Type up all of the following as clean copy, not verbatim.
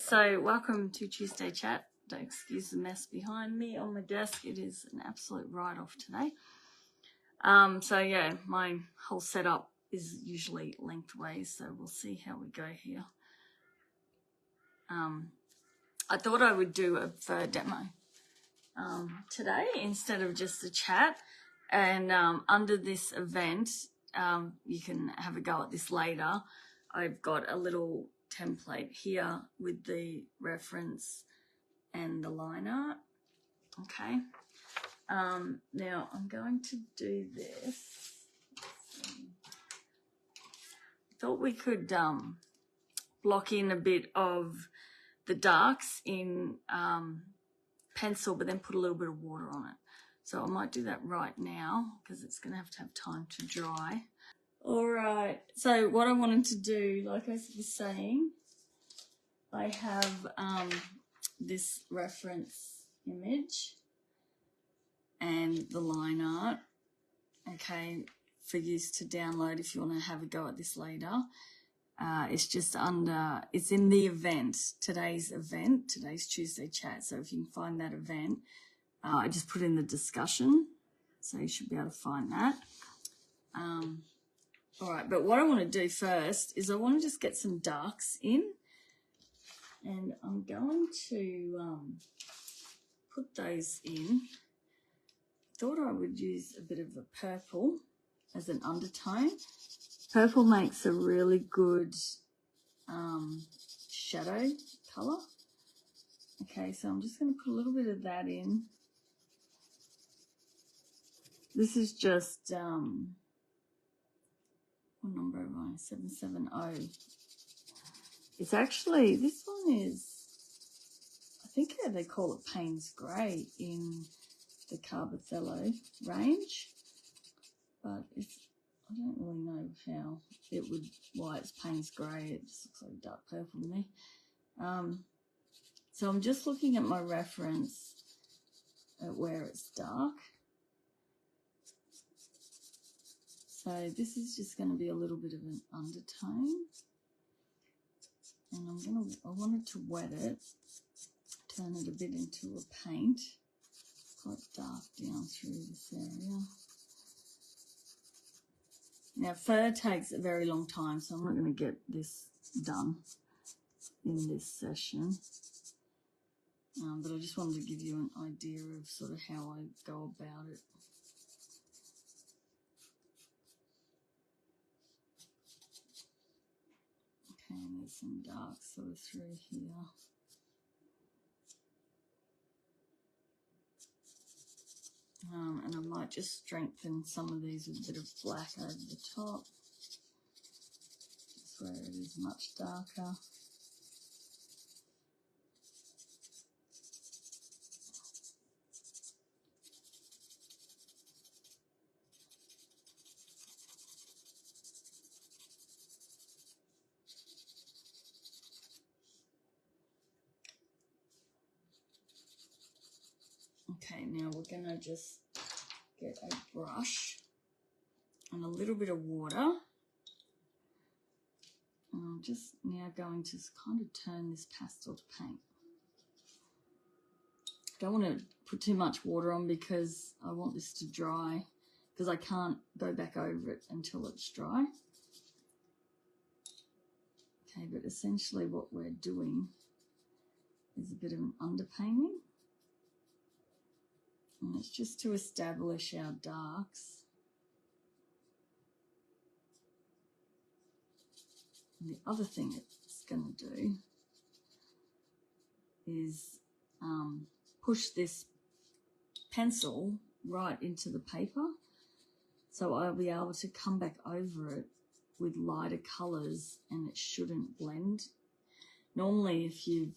So welcome to Tuesday Chat. Don't excuse the mess behind me on my desk. It is an absolute write-off today. So yeah, my whole setup is usually lengthways, so we'll see how we go here. I thought I would do a fur demo today instead of just a chat. And under this event, you can have a go at this later. I've got a little template here with the reference and the line art. Okay. Now I'm going to do this. Thought we could block in a bit of the darks in pencil, but then put a little bit of water on it. So I might do that right now because it's going to have time to dry. All right. So what I wanted to do, like I was saying, I have this reference image and the line art, okay, for use to download if you want to have a go at this later. It's just under, it's in the event, today's Tuesday Chat. So if you can find that event, I just put in the discussion, so you should be able to find that. All right, but what I want to do first is I want to just get some darks in, and I'm going to put those in. Thought I would use a bit of a purple as an undertone. Purple makes a really good shadow colour. Okay, so I'm just going to put a little bit of that in. This is just, what number am I? 770. It's actually, this one is, I think they call it Payne's Grey in the Carbothello range, but I don't really know how it would, why it's Payne's Grey. It just looks like dark purple to me. So I'm just looking at my reference at where it's dark. So this is just going to be a little bit of an undertone, and I wanted to wet it, turn it a bit into a paint, quite dark down through this area. Now fur takes a very long time, so I'm not going to get this done in this session, but I just wanted to give you an idea of sort of how I go about it. And there's some dark sort of through here. And I might just strengthen some of these with a bit of black over the top. That's where it is much darker. Okay, now we're going to just get a brush and a little bit of water. And I'm just now going to kind of turn this pastel to paint. Don't want to put too much water on because I want this to dry, because I can't go back over it until it's dry. Okay, but essentially what we're doing is a bit of an underpainting. And it's just to establish our darks. And the other thing it's going to do is push this pencil right into the paper. So I'll be able to come back over it with lighter colours and it shouldn't blend. Normally if you're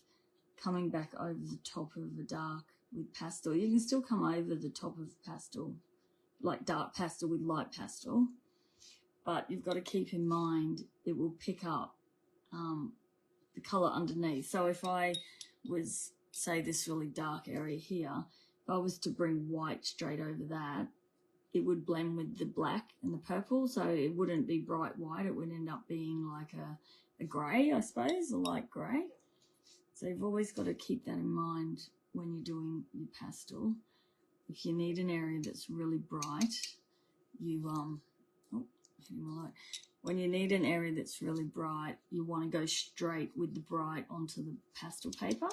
coming back over the top of a dark with pastel, you can still come over the top of pastel, like dark pastel with light pastel, but you've got to keep in mind it will pick up the colour underneath. So if I was, say, this really dark area here, if I was to bring white straight over that, it would blend with the black and the purple, so it wouldn't be bright white, it would end up being like a grey, I suppose, a light grey. So you've always got to keep that in mind when you're doing your pastel. If you need an area that's really bright, you hitting my light. When you need an area that's really bright, you want to go straight with the bright onto the pastel paper.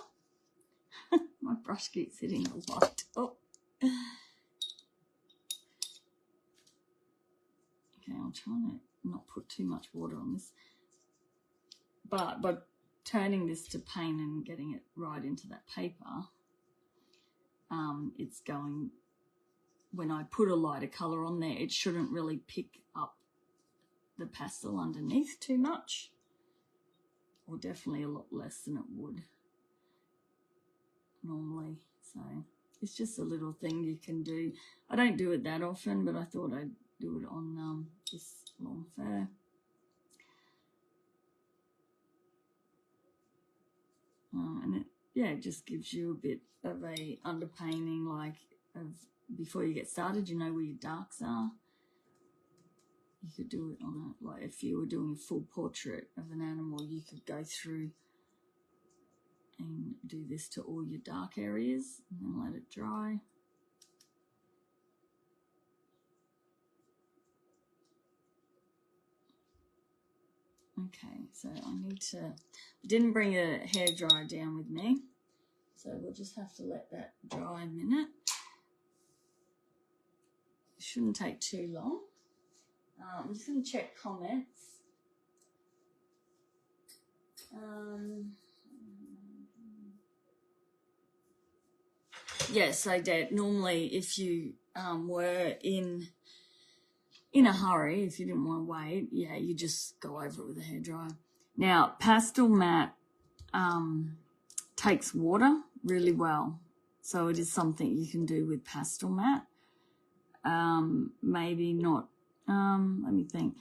My brush keeps hitting the light. Oh. Okay, I'm trying to not put too much water on this. But by turning this to paint and getting it right into that paper, it's going, when I put a lighter colour on there, it shouldn't really pick up the pastel underneath too much, or definitely a lot less than it would normally. So it's just a little thing you can do. I don't do it that often, but I thought I'd do it on this long fur. And it just gives you a bit of a underpainting, like of before you get started, you know where your darks are. You could do it on a, like if you were doing a full portrait of an animal, you could go through and do this to all your dark areas and then let it dry. Okay, so I didn't bring a hairdryer down with me, so we'll just have to let that dry a minute. It shouldn't take too long. I'm just going to check comments. Yes, I did. Normally, if you were in a hurry, if you didn't want to wait, yeah, you just go over it with a hairdryer. Now, pastel matte takes water really well, so it is something you can do with pastel matte. Maybe not. Let me think.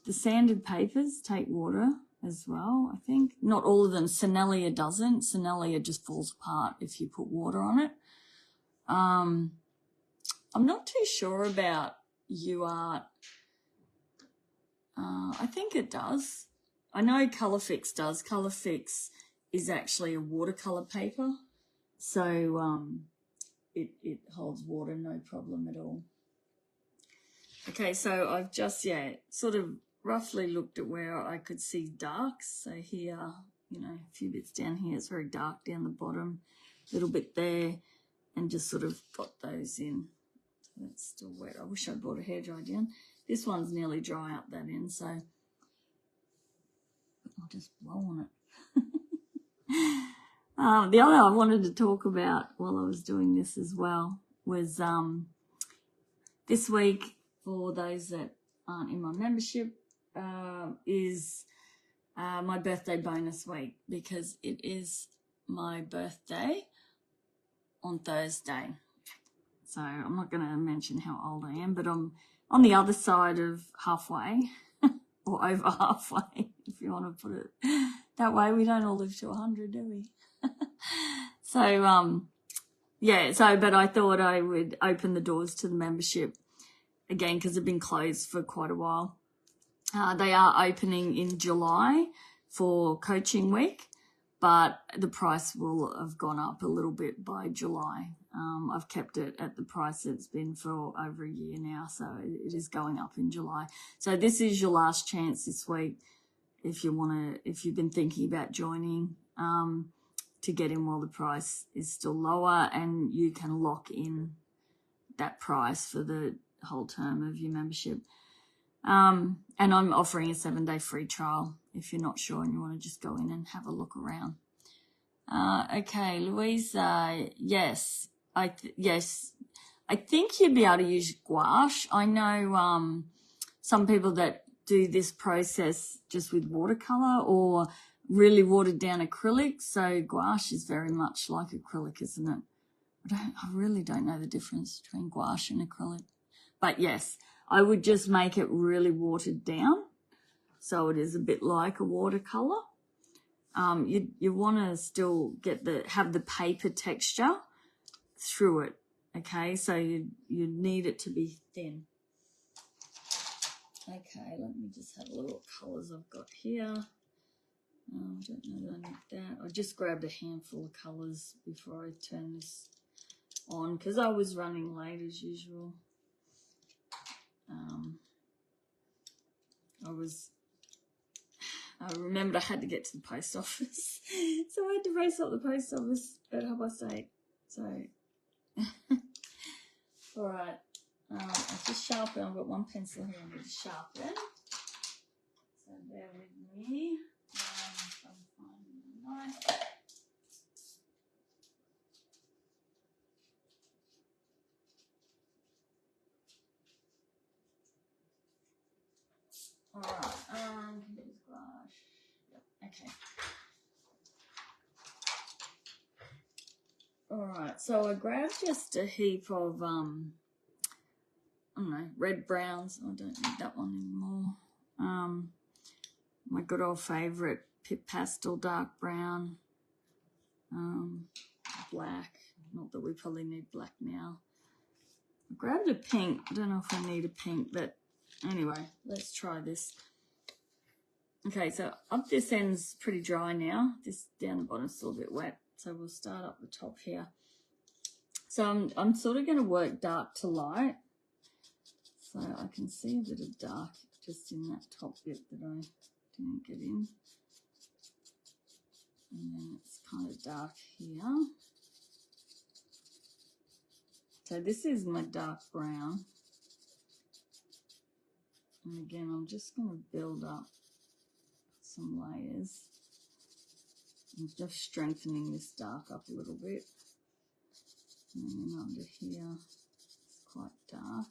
The sanded papers take water as well, I think. Not all of them. Sennelier doesn't. Sennelier just falls apart if you put water on it. I'm not too sure about UArt. I think it does. I know Colourfix does. Colourfix is actually a watercolour paper, so it holds water no problem at all. Okay, so I've just, sort of roughly looked at where I could see darks. So here, you know, a few bits down here, it's very dark down the bottom, a little bit there, and just sort of got those in. So that's still wet. I wish I'd brought a hairdryer down. This one's nearly dry up that end, so I'll just blow on it. The other I wanted to talk about while I was doing this as well was this week, for those that aren't in my membership, is my birthday bonus week, because it is my birthday on Thursday. So I'm not going to mention how old I am, but I'm on the other side of halfway or over halfway, if you want to put it that way. We don't all live to 100, do we? So, but I thought I would open the doors to the membership again, because they've been closed for quite a while. They are opening in July for coaching week, but the price will have gone up a little bit by July. I've kept it at the price it's been for over a year now, so it is going up in July. So this is your last chance this week if you've been thinking about joining, to get in while the price is still lower, and you can lock in that price for the whole term of your membership. And I'm offering a 7-day free trial if you're not sure and you want to just go in and have a look around. Okay, Louise, yes, I think you'd be able to use gouache. I know some people that do this process just with watercolor or really watered down acrylic. So gouache is very much like acrylic, isn't it? I really don't know the difference between gouache and acrylic. But yes, I would just make it really watered down, so it is a bit like a watercolor. You want to still have the paper texture through it, okay? So you need it to be thin. Okay, let me just have a look what colours I've got here. I don't know that I need that. I just grabbed a handful of colours before I turn this on because I was running late as usual. I remembered I had to get to the post office, so I had to race up the post office at 8:30. So, all right, I'll just sharpen. I've got one pencil here I need to sharpen. So bear with me. I'm finding the knife. All right, here's gouache. Yep, okay. All right, so I grabbed just a heap of I don't know, red browns. I don't need that one anymore. My good old favourite pastel dark brown, black. Not that we probably need black now. I grabbed a pink. I don't know if I need a pink, but anyway, let's try this. Okay, so up this end's pretty dry now. This down the bottom's still a bit wet. So we'll start up the top here. So I'm sort of going to work dark to light. So I can see a bit of dark just in that top bit that I didn't get in. And then it's kind of dark here. So this is my dark brown. And again, I'm just going to build up some layers. I'm just strengthening this dark up a little bit. And then under here, it's quite dark.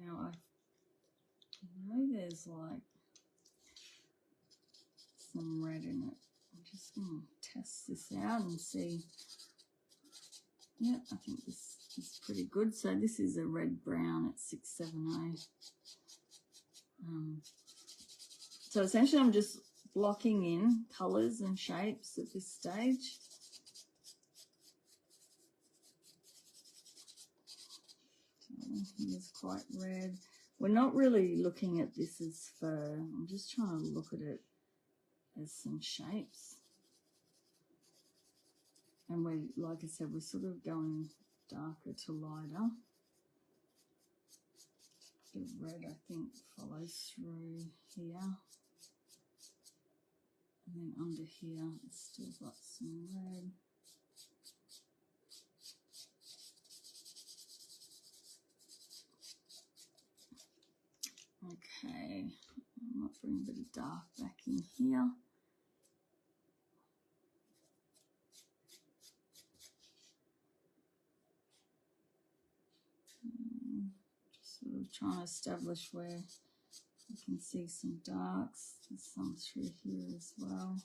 Now I know there's like some red in it. I'm just going to test this out and see. Yeah, I think this is pretty good. So this is a red brown at 670. So essentially I'm just blocking in colours and shapes at this stage. So here's quite red. We're not really looking at this as fur. I'm just trying to look at it as some shapes. And we, like I said, we're sort of going darker to lighter. The red, I think, follows through here. And then under here, it's still got some red. Okay, I might bring a bit of dark back in here. Just sort of trying to establish where you can see some darks. There's some through here as well.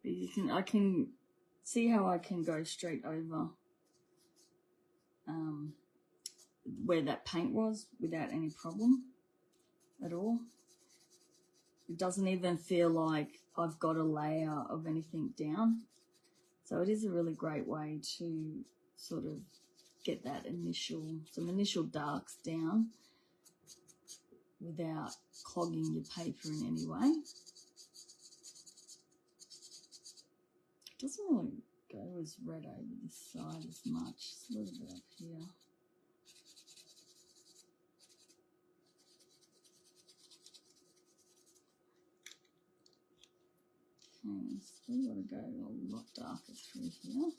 But I can see how I can go straight over where that paint was without any problem at all. It doesn't even feel like I've got a layer of anything down. So it is a really great way to sort of get that some initial darks down without clogging your paper in any way. It doesn't really go as red over this side as much. It's a little bit up here. Okay, still got to go a lot darker through here.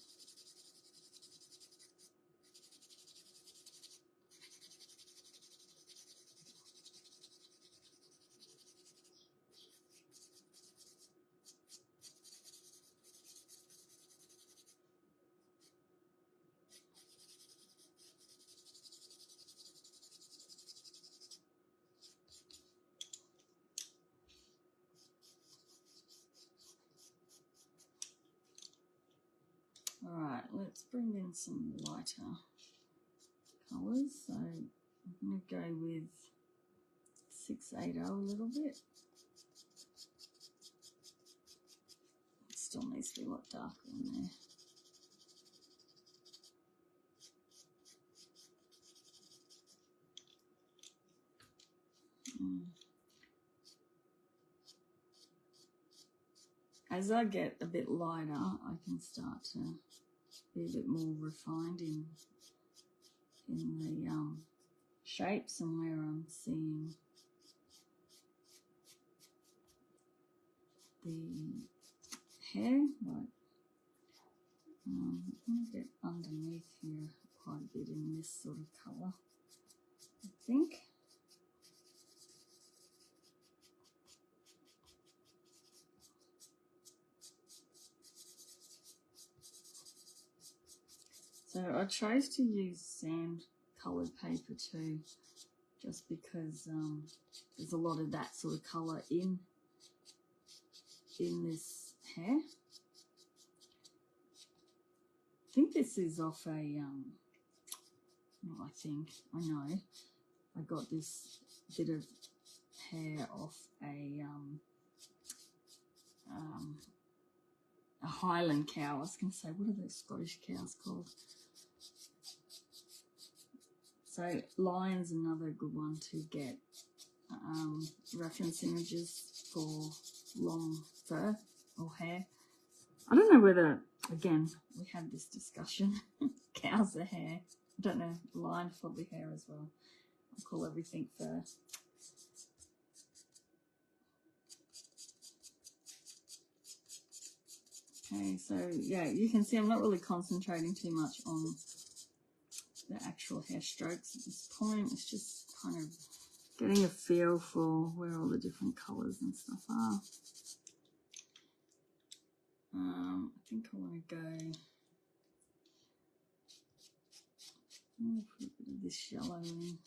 let's bring in some lighter colours. So I'm going to go with 680 a little bit. It still needs to be a lot darker in there. As I get a bit lighter, I can start to be a bit more refined in the shapes and where I'm seeing the hair. Like, I'm going to get underneath here quite a bit in this sort of colour, I think. So I chose to use sand coloured paper too, just because there's a lot of that sort of colour in this hair. I think this is off a, well, I know, I got this bit of hair off a Highland cow. I was going to say, what are those Scottish cows called? So lion's another good one to get reference images for long fur or hair. I don't know whether, again, we had this discussion, cows are hair. I don't know, lion's probably hair as well. I call everything fur. Okay, so yeah, you can see I'm not really concentrating too much on the actual hair strokes at this point. It's just kind of getting a feel for where all the different colours and stuff are. I think I want to go put a bit of this yellow in.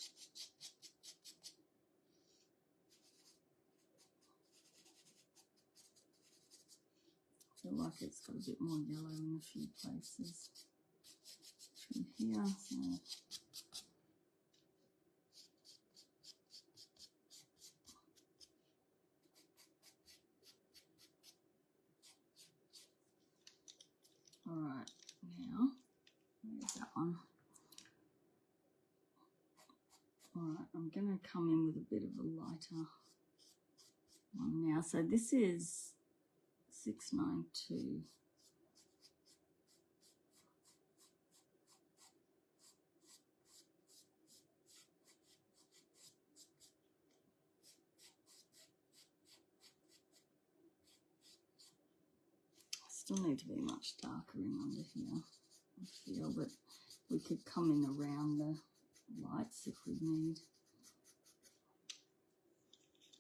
I feel like it's got a bit more yellow in a few places from here. So all right, now where's that one? All right, I'm going to come in with a bit of a lighter one now. So this is 692. Still need to be much darker in under here, I feel, but we could come in around the lights if we need.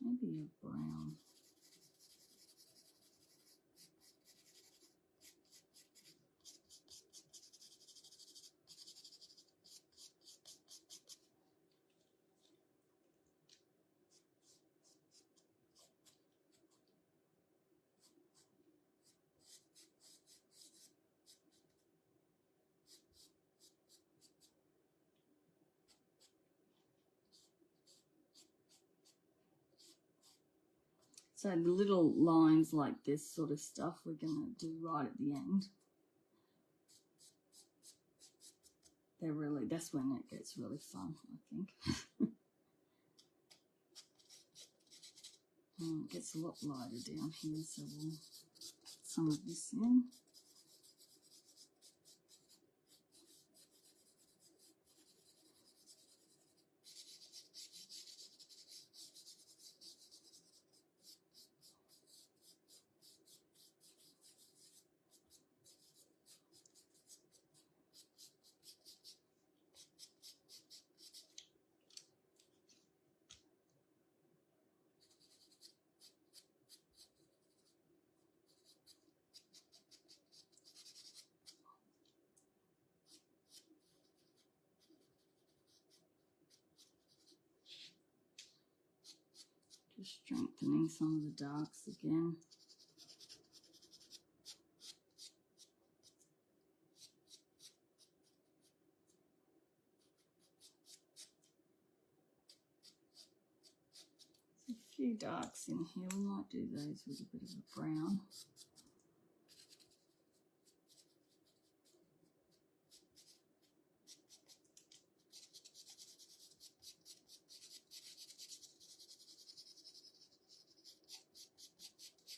Maybe a brown. So the little lines like this sort of stuff we're going to do right at the end. They're really, that's when it gets really fun, I think. It gets a lot lighter down here, so we'll put some of this in. Just strengthening some of the darks again. few darks in here. We might do those with a bit of a brown.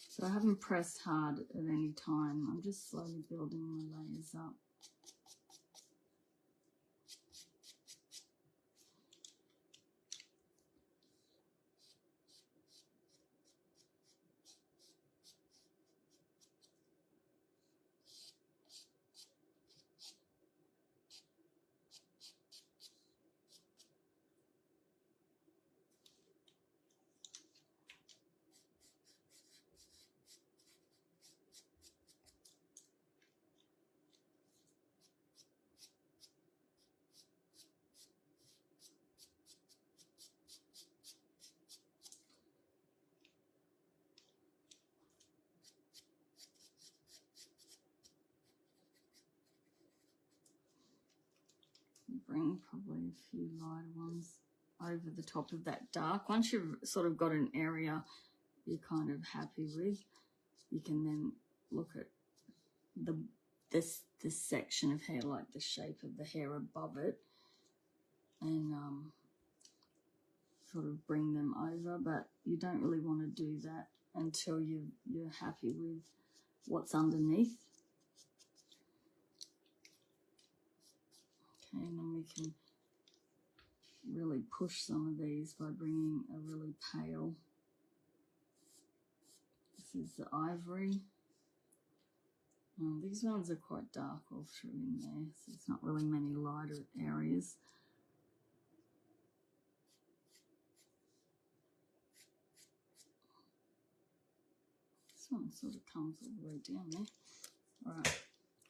So I haven't pressed hard at any time. I'm just slowly building my layers up. Bring probably a few lighter ones over the top of that dark. Once you've sort of got an area you're kind of happy with, you can then look at this section of hair, like the shape of the hair above it, and sort of bring them over. But you don't really want to do that until you're happy with what's underneath. Okay, and then we can really push some of these by bringing a really pale. This is the ivory. These ones are quite dark all through in there, so there's not really many lighter areas. This one sort of comes all the way down there. All right,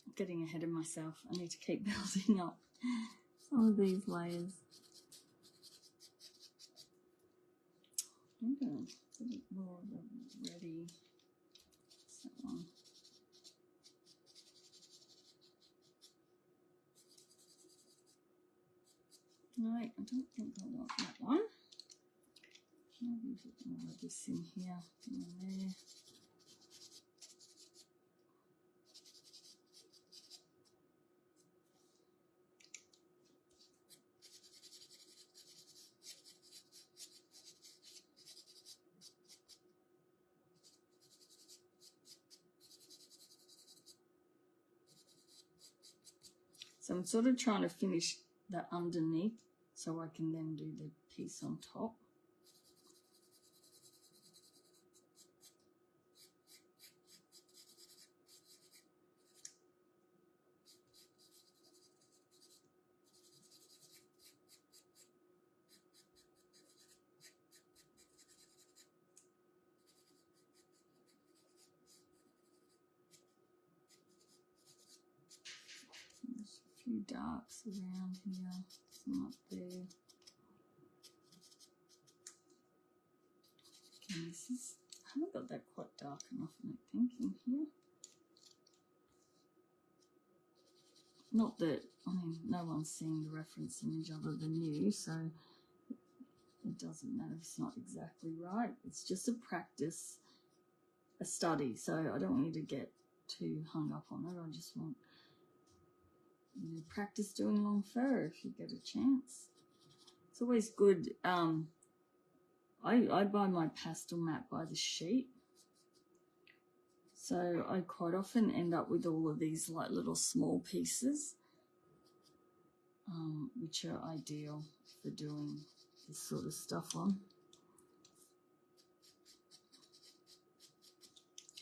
I'm getting ahead of myself. I need to keep building up some of these layers. I'm going to put more of a ready. What's that one? No, I don't think I want that one. Maybe a bit more of this in here, in there. So I'm sort of trying to finish the underneath so I can then do the piece on top. There's a few darks around here, some up there. Okay, this is, I haven't got that quite dark enough, I don't think, in here. Not that, I mean, no one's seeing the reference image other than you, so it doesn't matter if it's not exactly right. It's just a practice, a study, so I don't want you to get too hung up on it. I just want you to practice doing long fur if you get a chance. It's always good. I buy my pastel mat by the sheet, so I quite often end up with all of these like little small pieces, which are ideal for doing this sort of stuff on.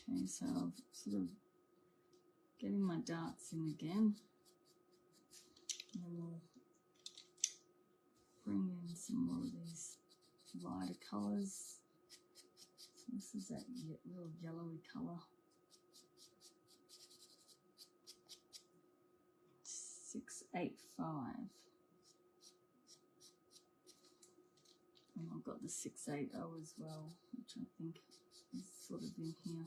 Okay, so I'm sort of getting my darts in again, and then we'll bring in some more of these lighter colours. So this is that real yellowy colour. 685. And I've got the 680 as well, which I think is sort of in here.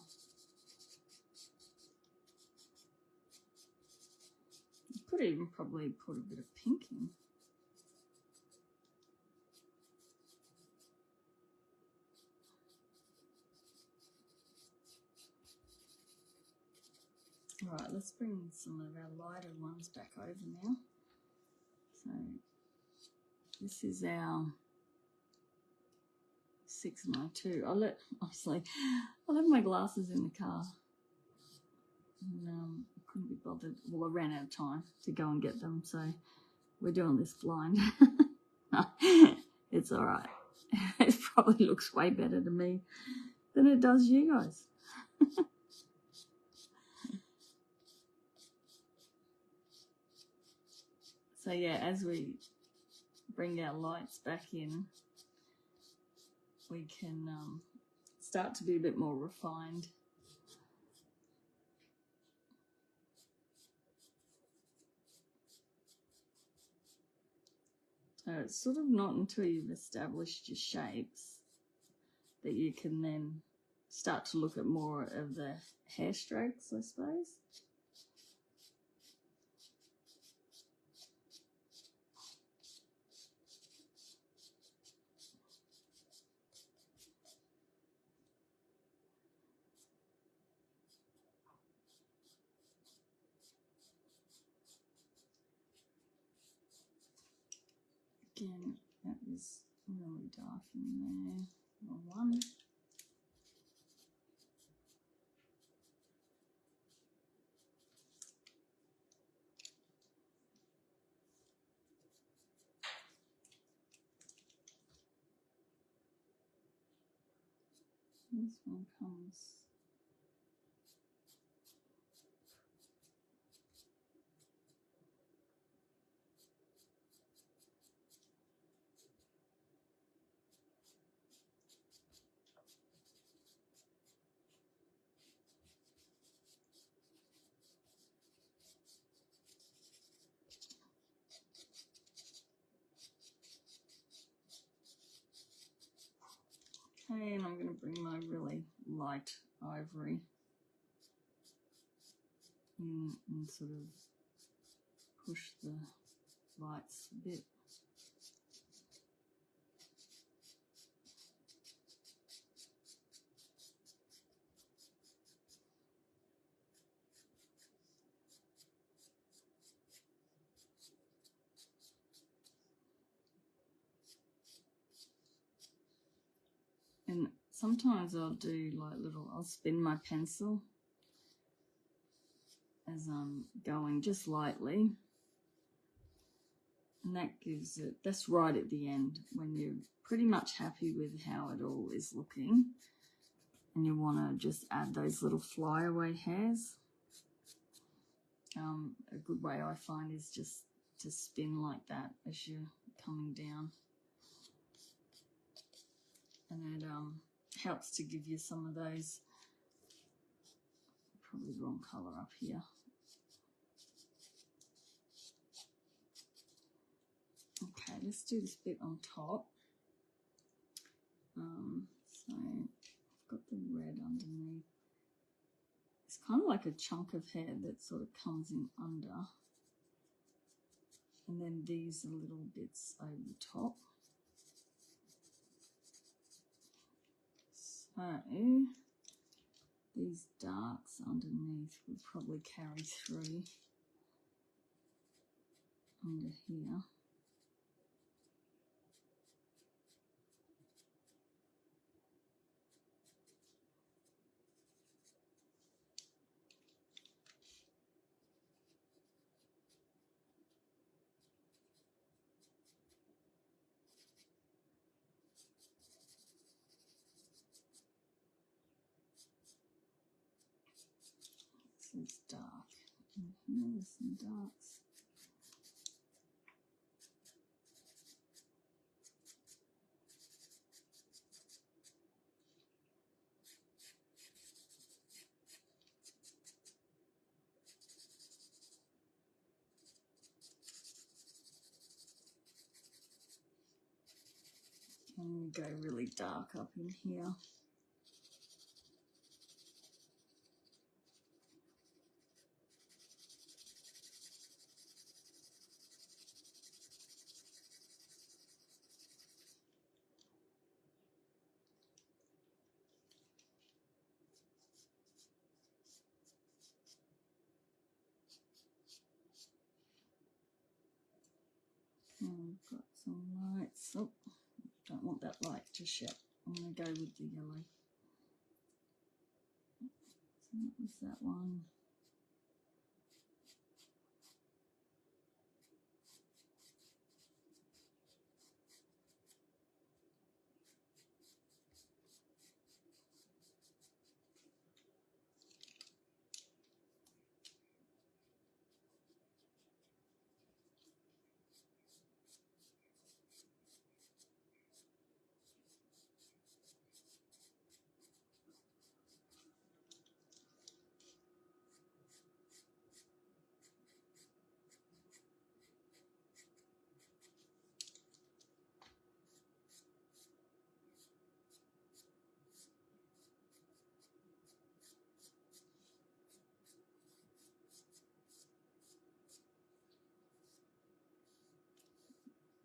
You could even probably put a bit of pink in. All right, let's bring some of our lighter ones back over now. So this is our 692. I'll let my glasses in the car. And, I couldn't be bothered. Well, I ran out of time to go and get them, so we're doing this blind. It's all right. It probably looks way better to me than it does you guys. So yeah, as we bring our lights back in, we can start to be a bit more refined. So it's sort of not until you've established your shapes that you can then start to look at more of the hair strokes, I suppose. Again, that is really dark in there. One. This one comes. Okay, and I'm going to bring my really light ivory in and sort of push the lights a bit. And sometimes I'll do like I'll spin my pencil as I'm going just lightly. And that gives it, that's right at the end when you're pretty much happy with how it all is looking. And you want to just add those little flyaway hairs. A good way I find is just to spin like that as you're coming down. And it helps to give you some of those, probably the wrong colour up here. Okay, let's do this bit on top. So I've got the red underneath. It's kind of like a chunk of hair that sort of comes in under. And then these are little bits over the top. So these darks underneath would probably carry through under here. This is dark. And here there's some darks. And we go really dark up in here. got some lights. Oh, don't want that light just yet. I'm going to go with the yellow. So that was that one.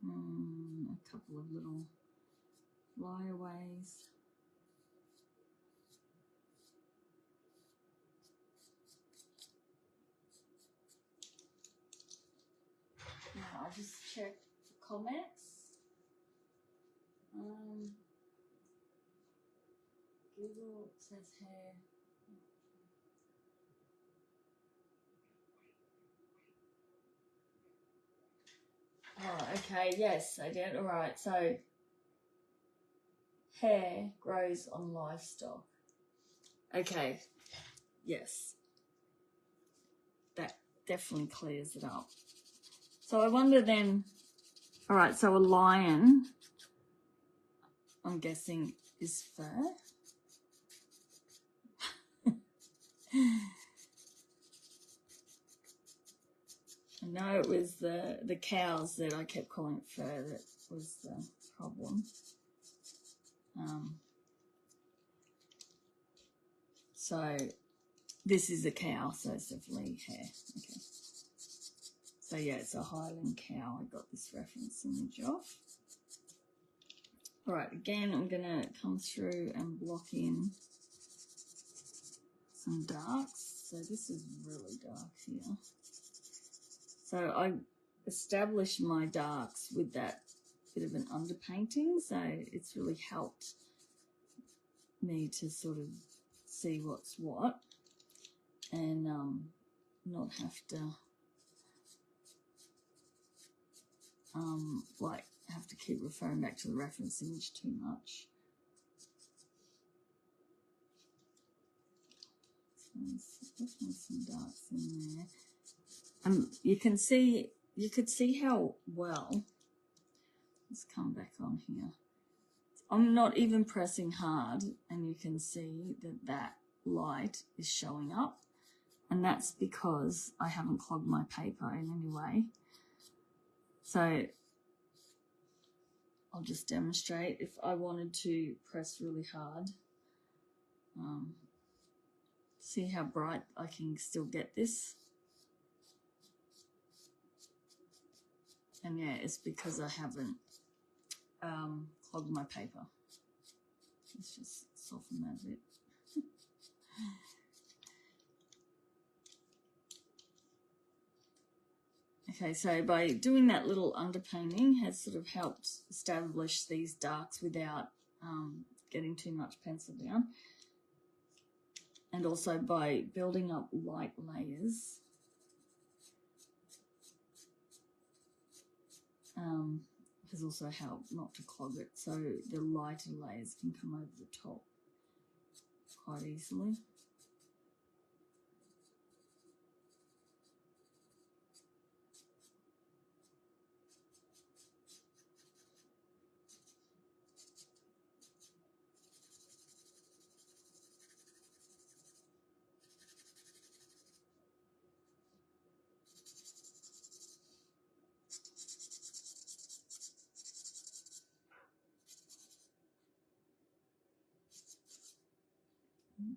A couple of little flyaways. Now I'll just check the comments. Google says hair. Oh, okay, yes, I did. All right, so hair grows on livestock. Okay, yes. That definitely clears it up. So I wonder then, all right, so a lion, I'm guessing, is fur. I know it was the cows that I kept calling it fur that was the problem. So this is a cow, so it's definitely hair. Okay. So yeah, it's a Highland cow. I got this reference image of. All right, again, I'm gonna come through and block in some darks. So this is really dark here. So I established my darks with that bit of an underpainting, so it's really helped me to sort of see what's what and not have to like have to keep referring back to the reference image too much. So there's definitely some darks in there. You could see how well. Let's come back on here. I'm not even pressing hard, and you can see that that light is showing up, and that's because I haven't clogged my paper in any way. So I'll just demonstrate. If I wanted to press really hard, see how bright I can still get this. And yeah, it's because I haven't clogged my paper. Let's just soften that a bit. Okay, so by doing that little underpainting has sort of helped establish these darks without getting too much pencil down. And also by building up light layers, has also helped not to clog it. So the lighter layers can come over the top quite easily.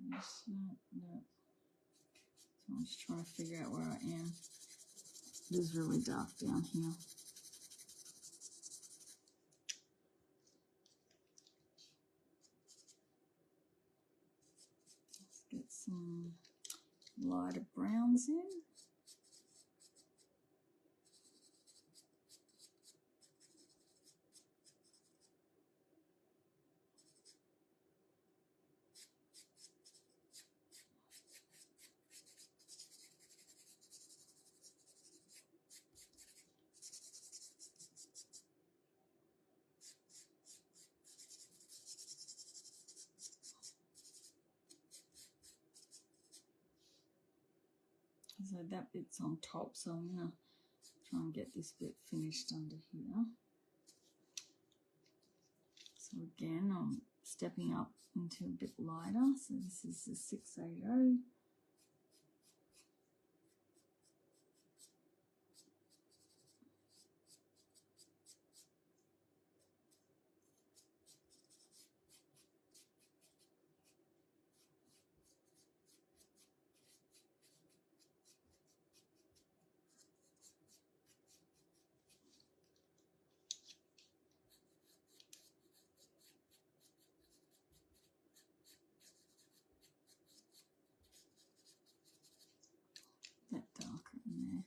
No. So I'm just trying to figure out where I am. It is really dark down here. Let's get some lighter browns in. So that bit's on top, so I'm going to try and get this bit finished under here. So again, I'm stepping up into a bit lighter. So this is the 680. That darker in there.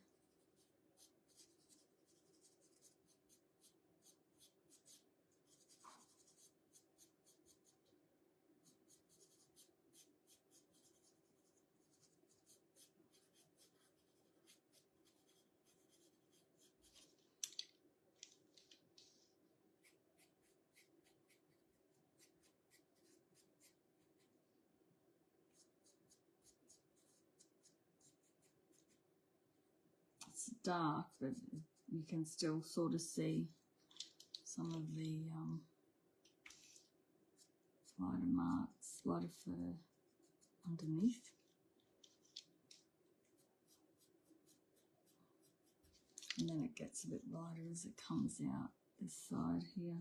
It's dark, but you can still sort of see some of the lighter marks, lighter fur underneath. And then it gets a bit lighter as it comes out this side here.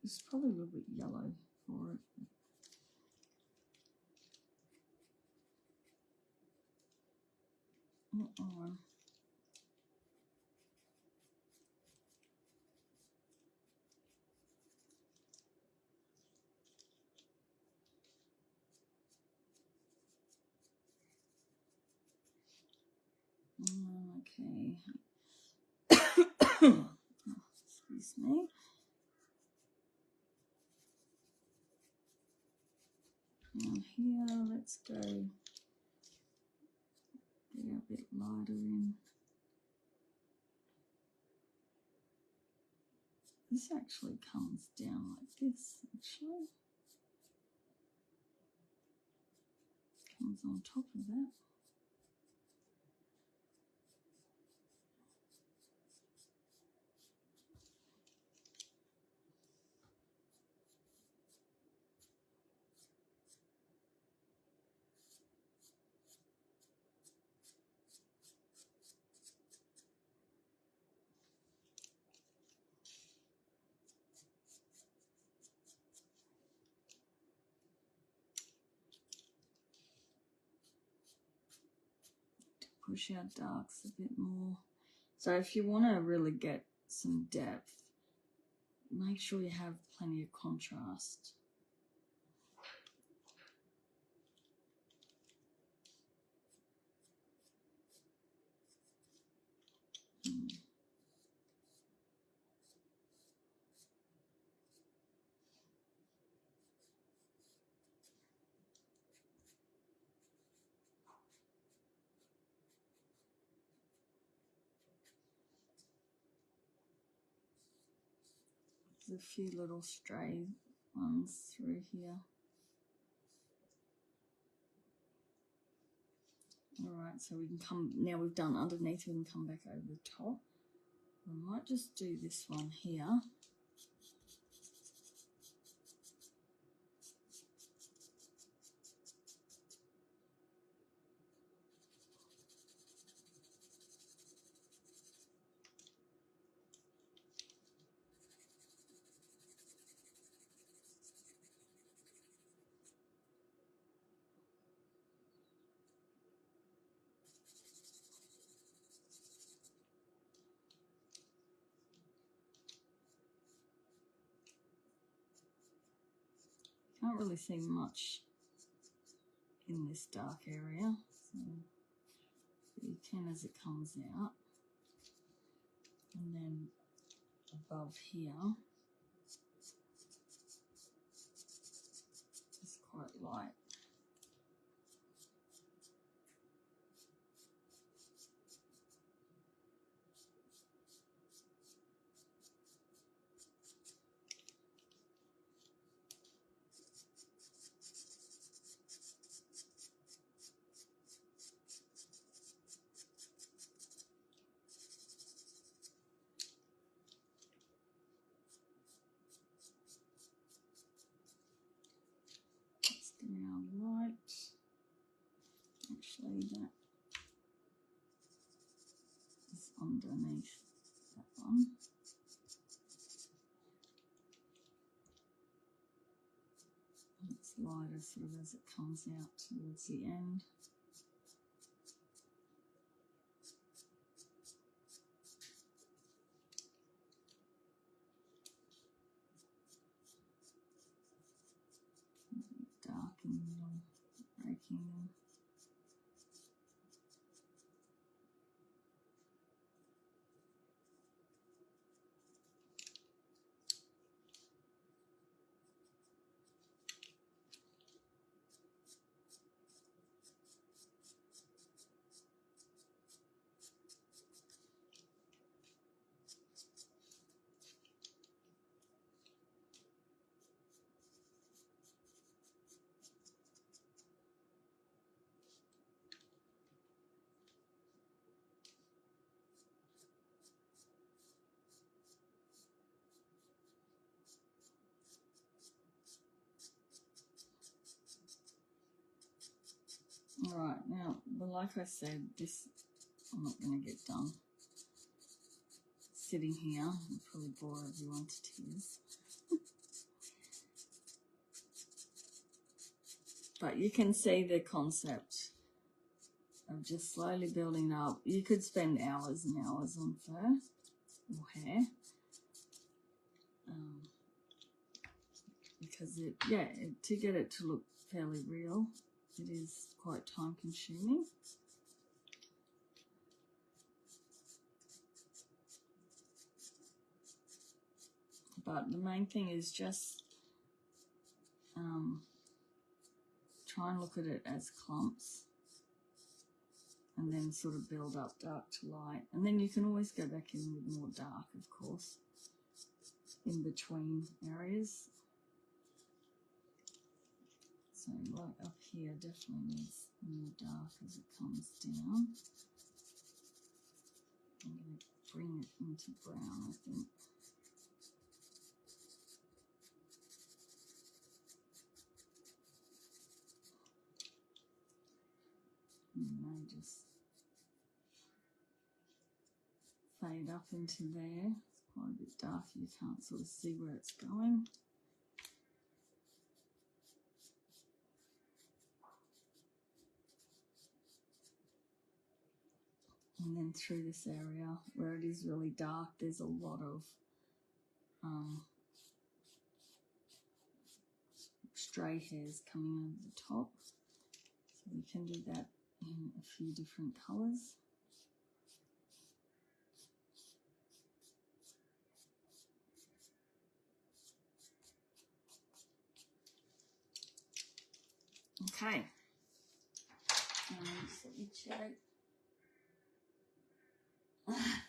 It's probably a little bit yellow for it. Okay. Excuse me. Down here, let's go get a bit lighter in. This actually comes down like this, actually. Comes on top of that. Push our darks a bit more. So if you want to really get some depth, make sure you have plenty of contrast. There's a few little stray ones through here. Alright, so we can come, now we've done underneath, we can come back over the top. I might just do this one here. Can't really see much in this dark area, so you can as it comes out. And then above here is quite light. Actually, that is underneath that one. It's lighter sort of as it comes out towards the end. Dark in the middle, breaking them. All right, now, well, like I said, this I'm not going to get done. Sitting here, I'll probably bore everyone to tears. But you can see the concept of just slowly building up. You could spend hours and hours on fur or hair. Because to get it to look fairly real, it is quite time consuming. But the main thing is just try and look at it as clumps and then sort of build up dark to light. And then you can always go back in with more dark, of course, in between areas. So right up here definitely needs more dark as it comes down. I'm going to bring it into brown, I think. And they just fade up into there. It's quite a bit dark, you can't sort of see where it's going. And then through this area where it is really dark, there's a lot of stray hairs coming over the top. So we can do that in a few different colours. Okay. Just let me check.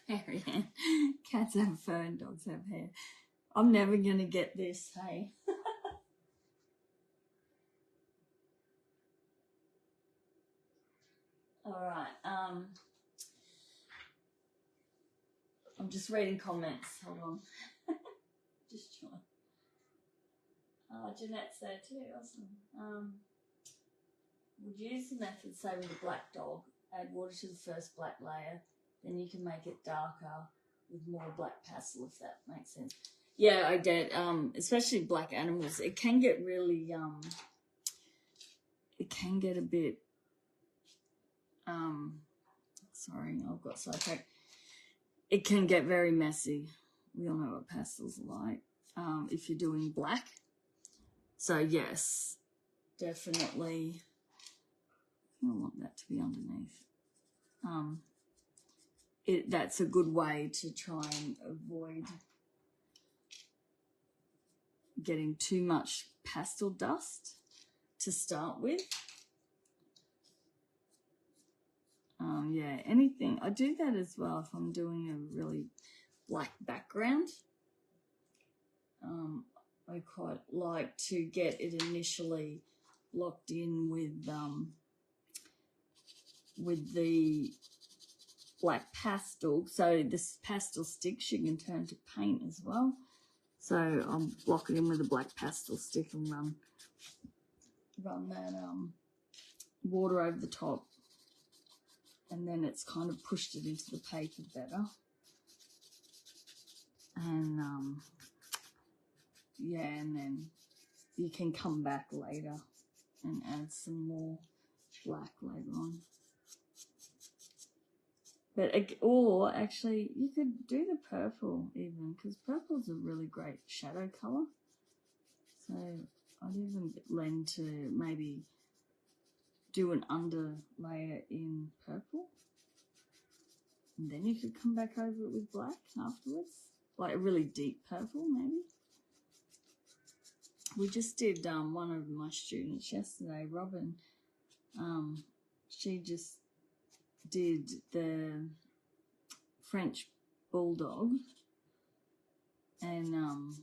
Marianne, cats have fur and dogs have hair. I'm never going to get this, hey? All right. I'm just reading comments. Hold on. Just trying. Jeanette's there too. Awesome. Would use the method, say with a black dog, add water to the first black layer, then you can make it darker with more black pastel, if that makes sense. Yeah, I get, especially black animals, it can get really, it can get a bit, sorry, I've got sidetracked. It can get very messy. We all know what pastels are like, if you're doing black. So yes, definitely, I want that to be underneath. That's a good way to try and avoid getting too much pastel dust to start with. Yeah, anything. I do that as well if I'm doing a really black background. I quite like to get it initially locked in with the black pastel. So this pastel sticks you can turn to paint as well. So I'll block it in with a black pastel stick and run that water over the top. and then it's kind of pushed it into the paper better. And yeah, and then you can come back later and add some more black later on. But, or actually, you could do the purple even, because purple's a really great shadow colour. So I'd even lend to maybe do an underlayer in purple. And then you could come back over it with black afterwards. Like a really deep purple, maybe. We just did one of my students yesterday, Robin. She just did the French bulldog, and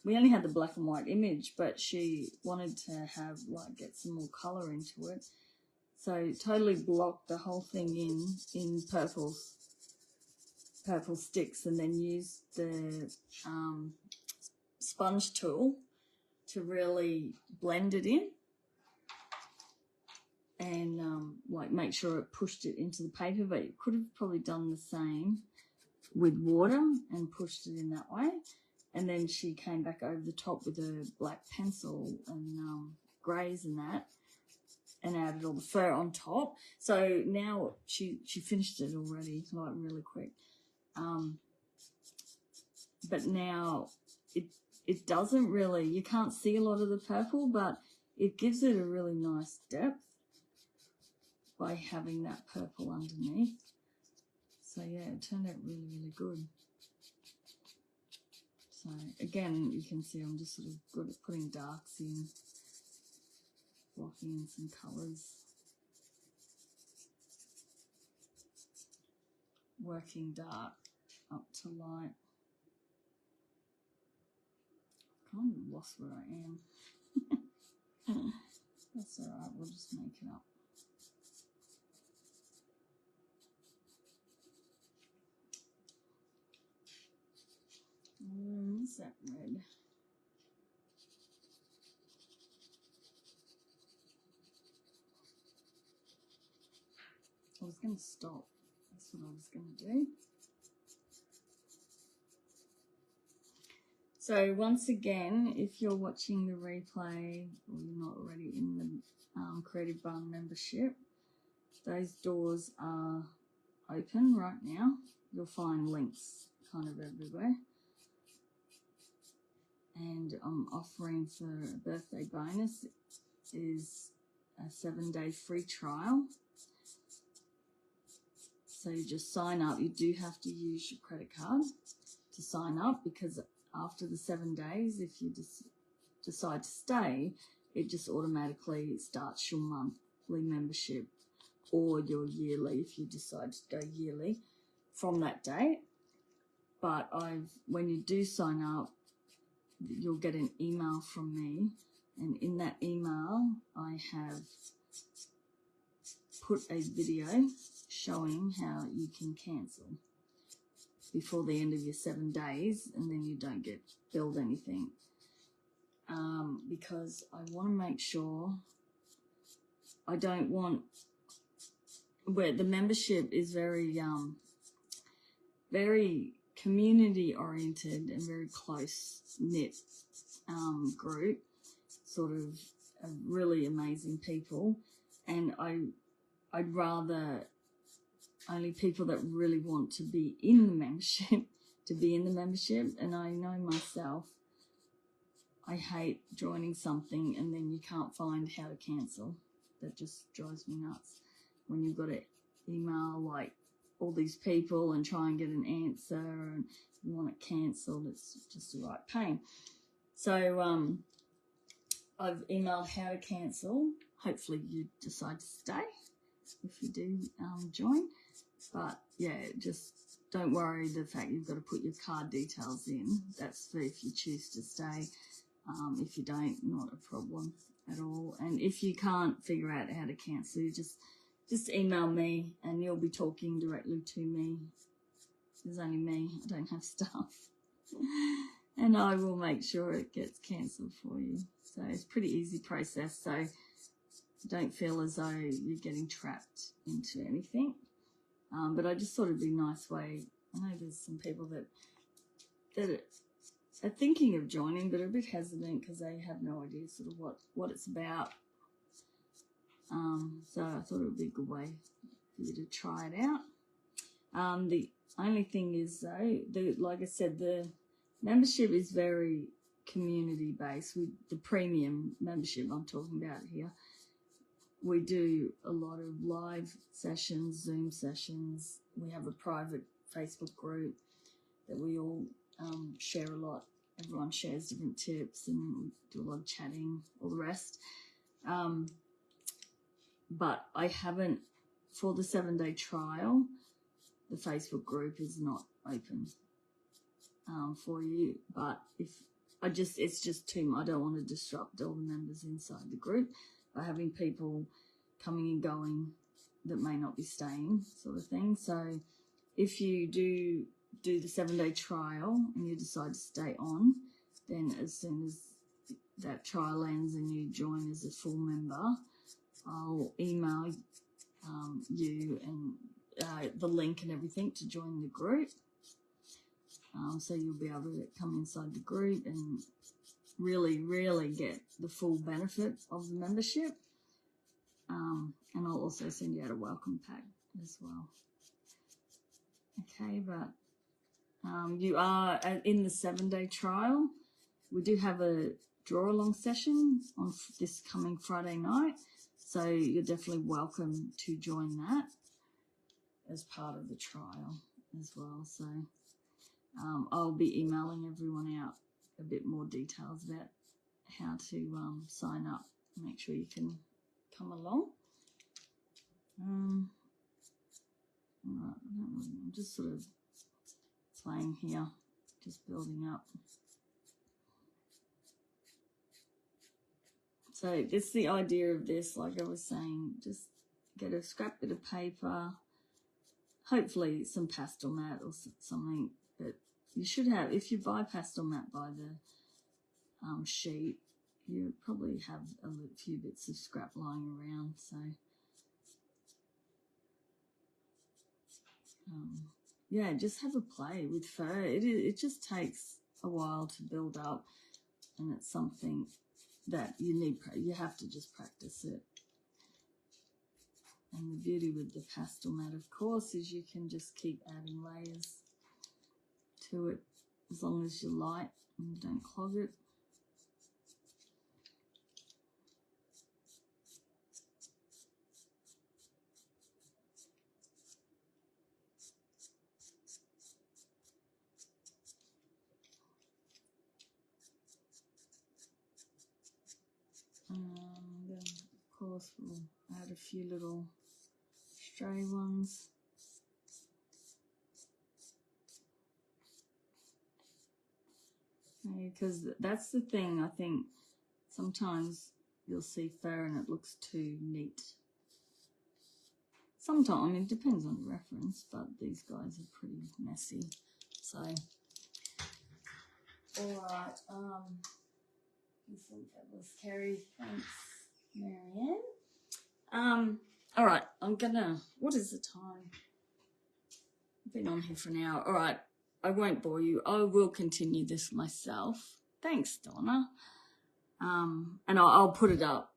we only had the black and white image, but she wanted to have get some more color into it, so totally blocked the whole thing in purple sticks, and then used the sponge tool to really blend it in and make sure it pushed it into the paper. But you could have probably done the same with water and pushed it in that way. And then she came back over the top with a black pencil and greys and that, and added all the fur on top. So now she finished it already, really quick. But now it doesn't really, you can't see a lot of the purple, but it gives it a really nice depth by having that purple underneath. So yeah, it turned out really, really good. So again, you can see I'm just sort of good at putting darks in, blocking in some colours, working dark up to light. Kind of lost where I am. That's alright, we'll just make it up. What's that red? I was going to stop. That's what I was going to do. So once again, if you're watching the replay or you're not already in the Creative Barn membership, those doors are open right now. You'll find links kind of everywhere. And I'm offering for a birthday bonus is a 7-day free trial. So you just sign up. You do have to use your credit card to sign up, because after the 7 days, if you decide to stay, it just automatically starts your monthly membership or your yearly if you decide to go yearly from that date. But when you do sign up, you'll get an email from me, and in that email I have put a video showing how you can cancel before the end of your 7 days, and then you don't get billed anything, because I want to make sure, I don't want, where the membership is very very community oriented and very close knit group, sort of really amazing people, and I'd rather only people that really want to be in the membership and I know myself, I hate joining something and then you can't find how to cancel. That just drives me nuts when you've got to email all these people and try and get an answer and you want it cancelled. It's just a right pain. So I've emailed how to cancel. Hopefully you decide to stay if you do join. But yeah, just don't worry the fact you've got to put your card details in. That's for if you choose to stay. If you don't, not a problem at all. And if you can't figure out how to cancel, you just email me and you'll be talking directly to me. There's only me. I don't have staff. And I will make sure it gets cancelled for you. So it's a pretty easy process. So don't feel as though you're getting trapped into anything. But I just thought it'd be a nice way. I know there's some people that are thinking of joining but are a bit hesitant because they have no idea sort of what it's about. So I thought it would be a good way for you to try it out. The only thing is though, like I said, the membership is very community based. With the premium membership I'm talking about here, we do a lot of live sessions, Zoom sessions. We have a private Facebook group that we all share a lot. Everyone shares different tips and we do a lot of chatting, all the rest. But I haven't, for the 7-day trial, the Facebook group is not open for you. But it's just too much. I don't want to disrupt all the members inside the group by having people coming and going that may not be staying, sort of thing. So if you do the 7-day trial and you decide to stay on, then as soon as that trial ends and you join as a full member, I'll email you and the link and everything to join the group. So you'll be able to come inside the group and really, really get the full benefit of the membership. And I'll also send you out a welcome pack as well. Okay, but you are in the 7-day trial. We do have a draw along session on this coming Friday night, so you're definitely welcome to join that as part of the trial as well. So I'll be emailing everyone out a bit more details about how to sign up. Make sure you can come along. All right, I'm just sort of playing here, just building up. So it's the idea of this, like I was saying, just get a scrap bit of paper, hopefully some pastel mat or something, but you should have, if you buy pastel mat by the sheet, you probably have a few bits of scrap lying around. So yeah, just have a play with fur. It just takes a while to build up, and it's something that you have to just practice it. And the beauty with the pastel mat, of course, is you can just keep adding layers to it as long as you're light and you don't clog it. Then, of course, we'll add a few little stray ones. Because that's the thing, I think sometimes you'll see fur and it looks too neat. Sometimes, I mean, it depends on the reference, but these guys are pretty messy. So, all right, I think that was Kerri. Thanks, Marianne. All right, I'm gonna, what is the time? I've been on here for an hour. All right, I won't bore you. I will continue this myself. Thanks, Donna. And I'll put it up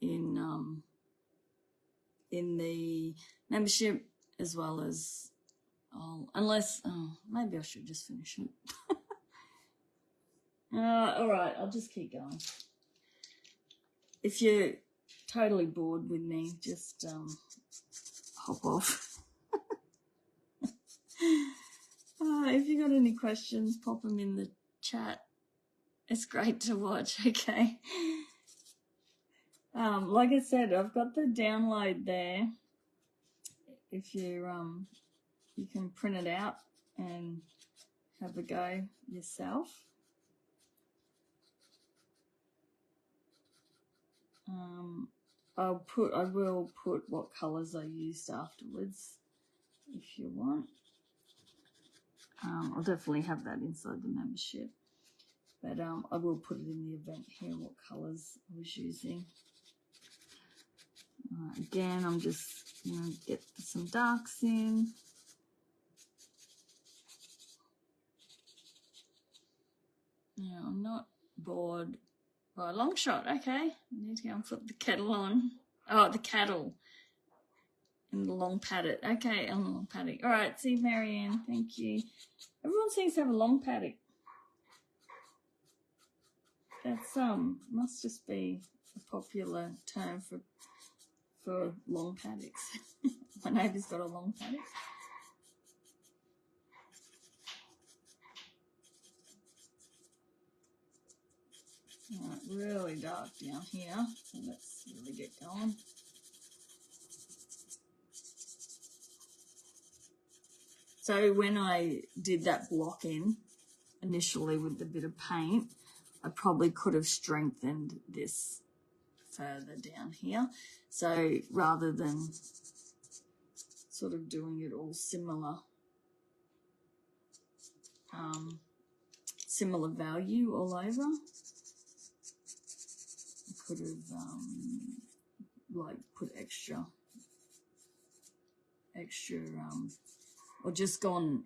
in the membership as well as, maybe I should just finish it. All right, I'll just keep going. If you're totally bored with me, just hop off. If you got any questions, pop them in the chat. It's great to watch, okay? Like I said, I've got the download there. If you you can print it out and have a go yourself. I will put what colours I used afterwards if you want. I'll definitely have that inside the membership, but I will put it in the event here what colours I was using. Right, again, I'm just going to get some darks in. Now, I'm not bored by a long shot. Okay, I need to go and flip the kettle on. Oh, the cattle in the long paddock. Okay, on the long paddock. All right, see you, Marianne. Thank you. Everyone seems to have a long paddock. That's must just be a popular term for long paddocks. My neighbour's got a long paddock. All right, really dark down here, so let's really get going. So when I did that block in initially with a bit of paint, I probably could have strengthened this further down here. So rather than sort of doing it all similar, similar value all over, I could have like put extra, or just gone,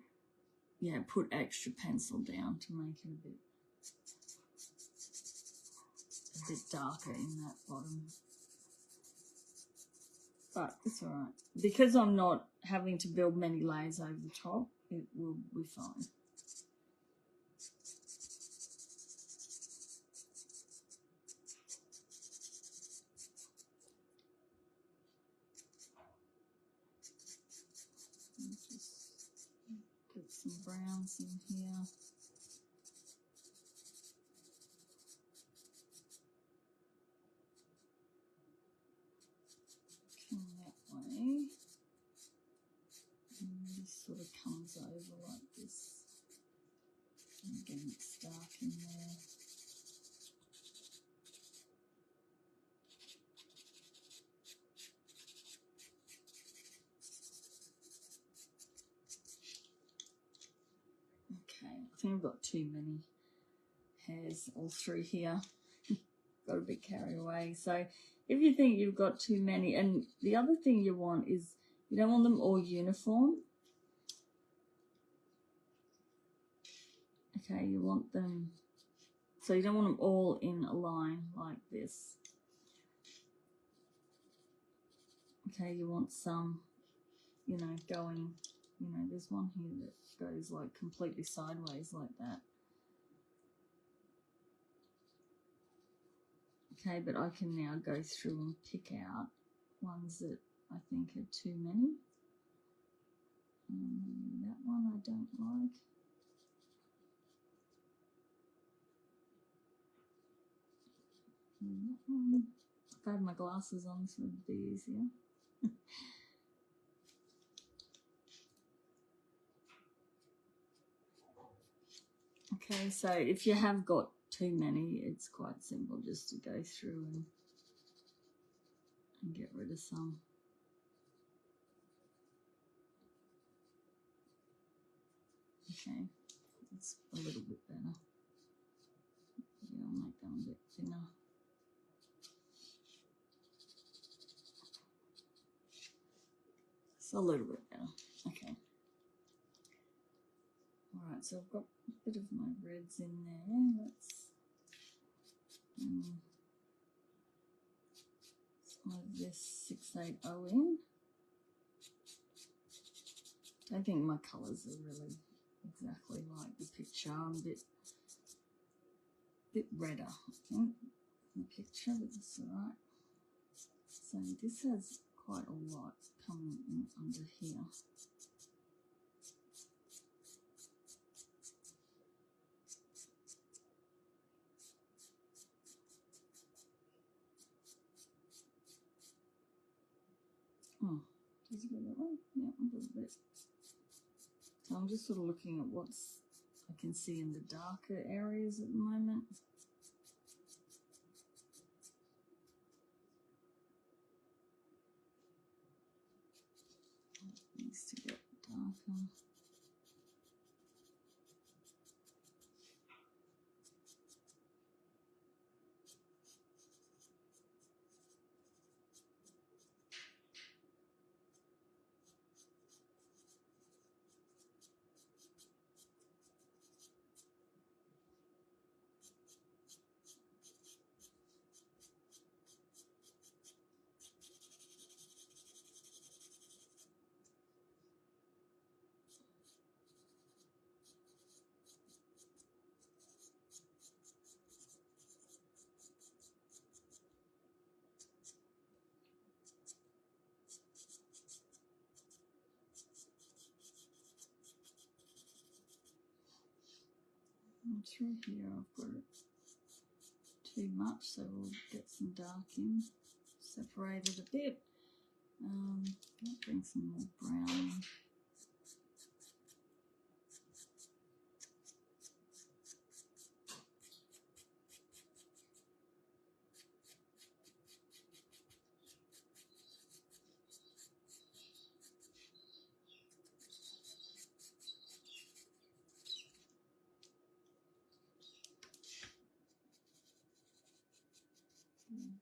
yeah, put extra pencil down to make it a bit darker in that bottom. But it's all right. Because I'm not having to build many layers over the top, it will be fine. Just get some browns in here. Come that way. And this sort of comes over like this. And again, it's dark in there. Okay, I think I've got too many hairs all through here. Got a bit carried away. So if you think you've got too many, and the other thing you want is you don't want them all uniform. Okay, you want them, so you don't want them all in a line like this. Okay, you want some, you know, going, you know, there's one here that goes like completely sideways like that. Okay, but I can now go through and pick out ones that I think are too many. That one I don't like. That one. If I had my glasses on, this would be easier. Okay, so if you have got too many, it's quite simple just to go through and get rid of some. Okay, it's a little bit better. Yeah, I'll make them a bit thinner. It's a little bit better. Okay. All right, so I've got a bit of my reds in there. Let's slide this 680 in. I think my colours are really exactly like the picture. I'm a bit redder, I think, in the picture, but that's all right. So this has quite a lot coming in under here. Oh, did you go that way? Yeah, a little bit. So I'm just sort of looking at what's I can see in the darker areas at the moment. It needs to get darker. And through here I've got it too much, so we'll get some dark in, separate it a bit. I'll bring some more brown in.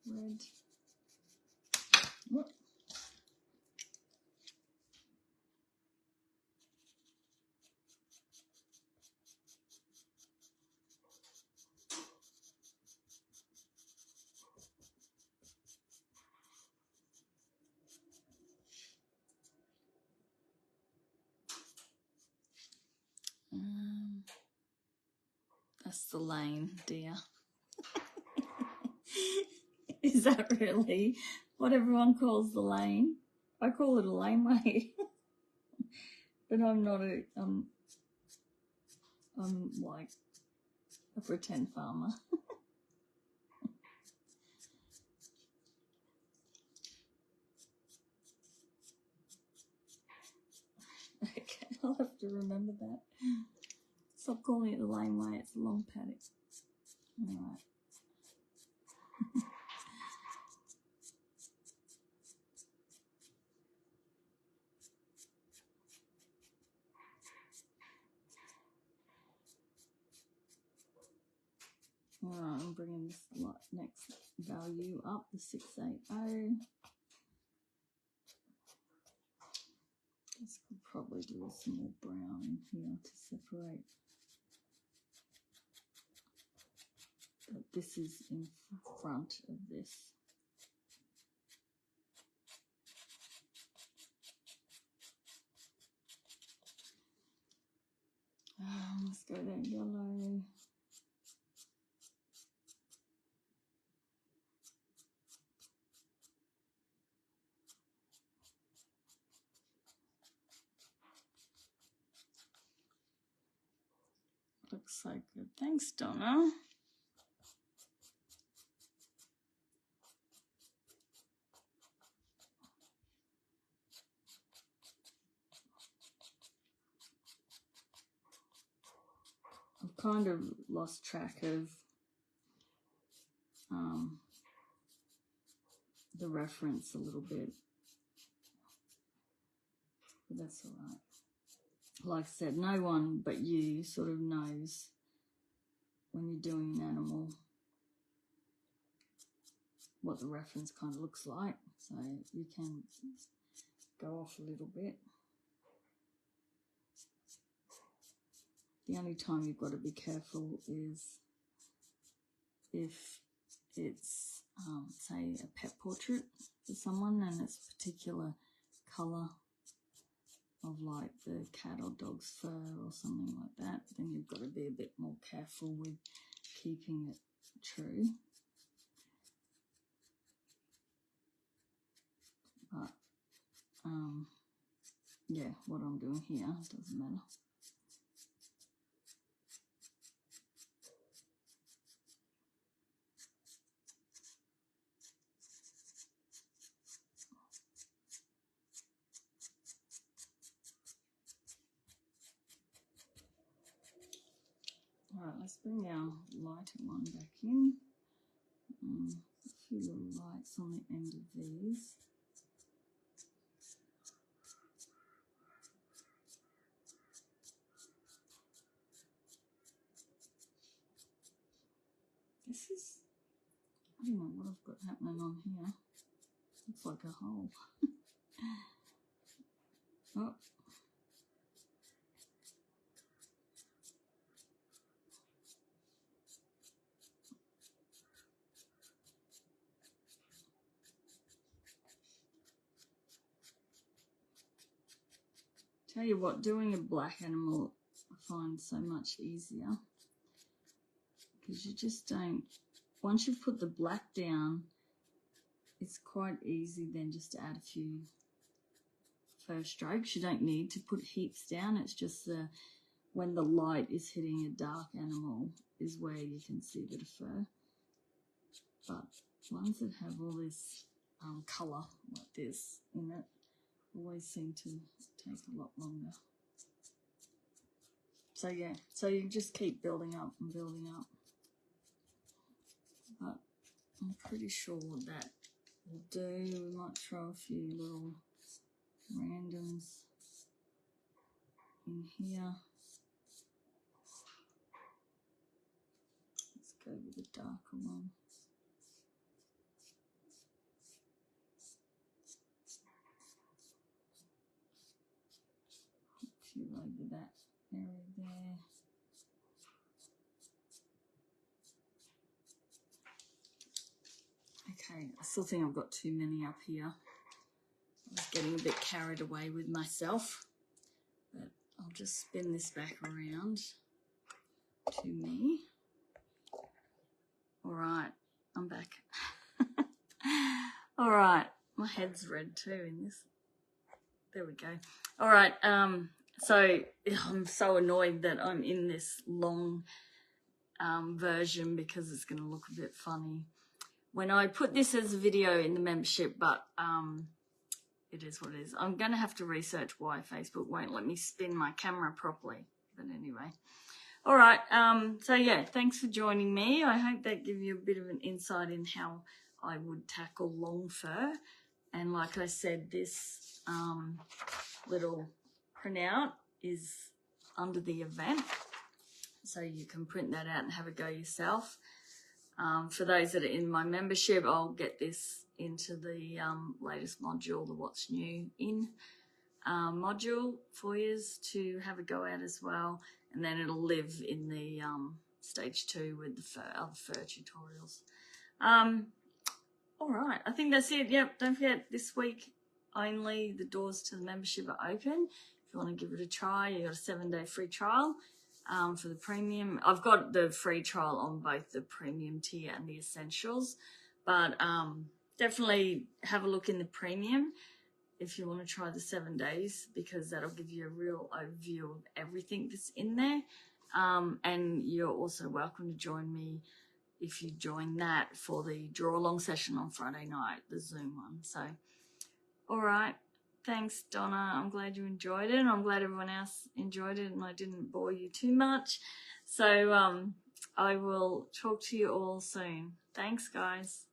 Red. Whoop. That's the lane, dear. Is that really what everyone calls the lane? I call it a laneway. But I'm not a, I'm like a pretend farmer. Okay, I'll have to remember that. Stop calling it the laneway, it's a long paddock. Alright. Alright, I'm bringing this next value up, the 680. This could probably do with some more brown in here to separate. But this is in front of this. Let's go down yellow. Looks so good. Thanks, Donna. I've kind of lost track of the reference a little bit, but that's all right. Like I said, no one but you sort of knows when you're doing an animal what the reference kind of looks like, so you can go off a little bit. The only time you've got to be careful is if it's, say, a pet portrait for someone and it's a particular colour of like the cat or dog's fur or something like that, then you've got to be a bit more careful with keeping it true. But, yeah, what I'm doing here doesn't matter. Alright, let's bring our lighter one back in. A few little lights on the end of these. This is, I don't know what I've got happening on here. Looks like a hole. Oh. Tell you what, doing a black animal I find so much easier, because you just don't, once you've put the black down, it's quite easy then just to add a few fur strokes. You don't need to put heaps down, it's just the when the light is hitting a dark animal is where you can see the fur. But ones that have all this colour like this in it always seem to take a lot longer. So yeah, so you just keep building up and building up. But I'm pretty sure that will do. We might throw a few little randoms in here. Let's go with the darker one. A few over that area there. Okay, I still think I've got too many up here. I was getting a bit carried away with myself, but I'll just spin this back around to me. All right, I'm back. All right, my head's red too in this. There we go. All right, so I'm so annoyed that I'm in this long version because it's going to look a bit funny when I put this as a video in the membership, but it is what it is. I'm going to have to research why Facebook won't let me spin my camera properly. But anyway. All right. So, yeah, thanks for joining me. I hope that gives you a bit of an insight in how I would tackle long fur. And like I said, this little printout is under the event. So you can print that out and have a go yourself. For those that are in my membership, I'll get this into the latest module, the What's New In module for you to have a go at as well. And then it'll live in the stage 2 with the other fur tutorials. All right, I think that's it. Yep, don't forget this week only the doors to the membership are open. If you want to give it a try, you got a 7-day free trial. For the premium, I've got the free trial on both the premium tier and the essentials, but definitely have a look in the premium if you want to try the 7 days, because that'll give you a real overview of everything that's in there. And you're also welcome to join me if you join that for the draw along session on Friday night, the Zoom one. So, all right. Thanks, Donna. I'm glad you enjoyed it. I'm glad everyone else enjoyed it and I didn't bore you too much. So I will talk to you all soon. Thanks, guys.